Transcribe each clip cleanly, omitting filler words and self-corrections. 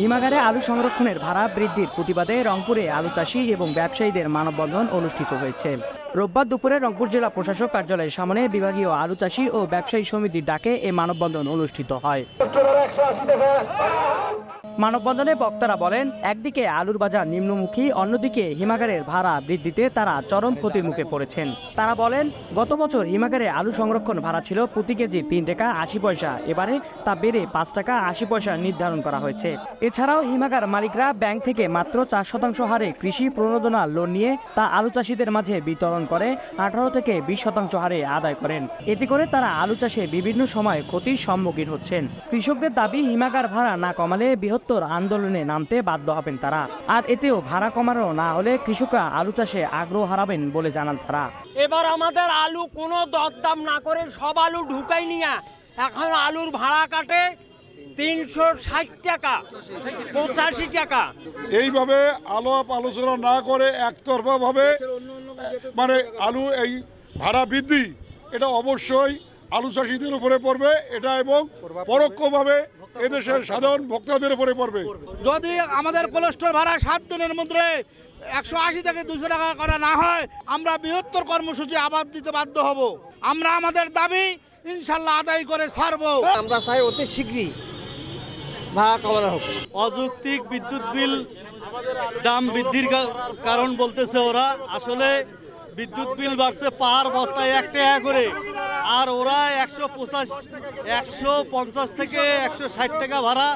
হিমাগারে আলু সংরক্ষণের ভাড়া বৃদ্ধির প্রতিবাদে রংপুরে আলু চাষি এবং ব্যবসায়ীদের মানববন্ধন অনুষ্ঠিত হয়েছে। রোববার দুপুরে রংপুর জেলা প্রশাসক কার্যালয়ের সামনে বিভাগীয় আলু চাষি ও ব্যবসায়ী সমিতির ডাকে এ মানববন্ধন অনুষ্ঠিত হয়। মানববন্ধনে বক্তারা বলেন, একদিকে আলুর বাজার নিম্নমুখী, অন্যদিকে হিমাগারের ভাড়া বৃদ্ধিতে তারা চরম ক্ষতির মুখে পড়েছেন। তারা বলেন, গত বছর হিমাগারে আলু সংরক্ষণ ভাড়া ছিল প্রতি কেজি 3 টাকা 80 পয়সা, এবারে তা বেড়ে 5 টাকা 80 পয়সা নির্ধারণ করা হয়েছে। এছাড়াও হিমাগার মালিকরা ব্যাংক থেকে মাত্র 4% হারে কৃষি প্রণোদনা লোন নিয়ে তা আলু চাষিদের মাঝে বিতরণ করে 18 থেকে 20% হারে আদায় করেন। এতে করে তারা আলু চাষে বিভিন্ন সময় ক্ষতির সম্মুখীন হচ্ছেন। কৃষকদের দাবি, হিমাগার ভাড়া না কমালে বৃহত্তর আন্দোলনে নামতে বাধ্য হবেন তারা। আর এতেও ভাড়া কমানো না হলে কৃষকরা আলু চাষে আগ্রহ হারাবেন বলে জানান তারা। এবার আমাদের আলু কোনো দরদাম না করে সব আলু ঢুকাই নিয়ে এখন আলুর ভাড়া কাটে 360 টাকা 85 টাকা। এইভাবে আলাপ আলোচনা না করে একতরফাভাবে মানে আলু এই ভাড়া বৃদ্ধি, এটা অবশ্যই আলু চাষিদের উপরে পড়বে এটা, এবং পরোক্ষভাবে এদেশের সাধারণ ভোক্তাদের উপরে পড়বে। যদি আমাদের কোলেস্ট্রল ভাড়া 7 দিনের মধ্যে 180 থেকে 200 টাকা করা না হয়, আমরা বৃহত্তর কর্মসূচি আবার দিতে বাধ্য হব। আমরা আমাদের দাবি ইনশাল্লাহ আদায় করে ছাড়বো। আমরা চাই অতি শীঘ্রই ভাড়া কমানো হোক। অযৌক্তিক বিদ্যুৎ বিল দাম বৃদ্ধির কারণ বলতেছে ওরা। আসলে বিদ্যুৎ বিল বাড়ছে পার বস্তায় 1 টাকা করে, আর ওরা 150 থেকে 160 টাকা ভাড়া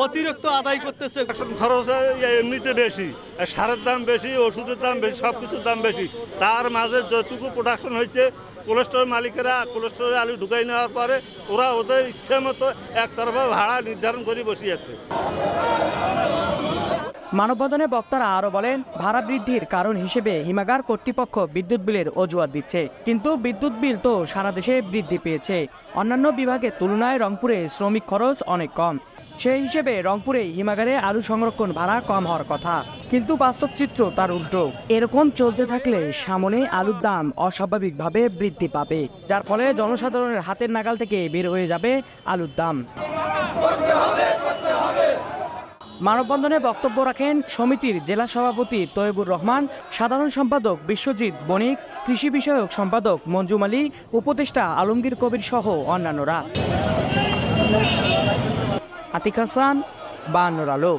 অতিরিক্ত আদায় করতেছে। খরচ এমনিতে বেশি, সারের দাম বেশি, ওষুধের দাম বেশি, সব কিছুর দাম বেশি। তার মাঝে যতটুকু প্রোডাকশন হয়েছে, কোলেস্ট্রল মালিকেরা কোলেস্ট্রলের আলু ঢুকাই নেওয়ার পরে ওরা ওদের ইচ্ছে মতো একতরফা ভাড়া নির্ধারণ করে বসিয়েছে। মানববন্ধনে বক্তারা আরো বলেন, ভাড়া বৃদ্ধির কারণ হিসেবে হিমাগার কর্তৃপক্ষ বিদ্যুৎ বিলের অজুহাত দিচ্ছে, কিন্তু বিদ্যুৎ বিল তো সারা দেশে বৃদ্ধি পেয়েছে। অন্যান্য বিভাগের তুলনায় রংপুরে শ্রমিক খরচ অনেক কম, সেই হিসেবে রংপুরে হিমাগারে আলু সংরক্ষণ ভাড়া কম হওয়ার কথা, কিন্তু বাস্তব চিত্র তার উল্টো। এরকম চলতে থাকলে সামনে আলুর দাম অস্বাভাবিকভাবে বৃদ্ধি পাবে, যার ফলে জনসাধারণের হাতের নাগাল থেকে বের হয়ে যাবে আলুর দাম। মানববন্ধনে বক্তব্য রাখেন সমিতির জেলা সভাপতি তৈবুর রহমান, সাধারণ সম্পাদক বিশ্বজিৎ বণিক, কৃষি বিষয়ক সম্পাদক মঞ্জুম আলী, উপদেষ্টা আলমগীর কবির সহ অন্যান্যরা। আতিক হাসান, 52 আলো।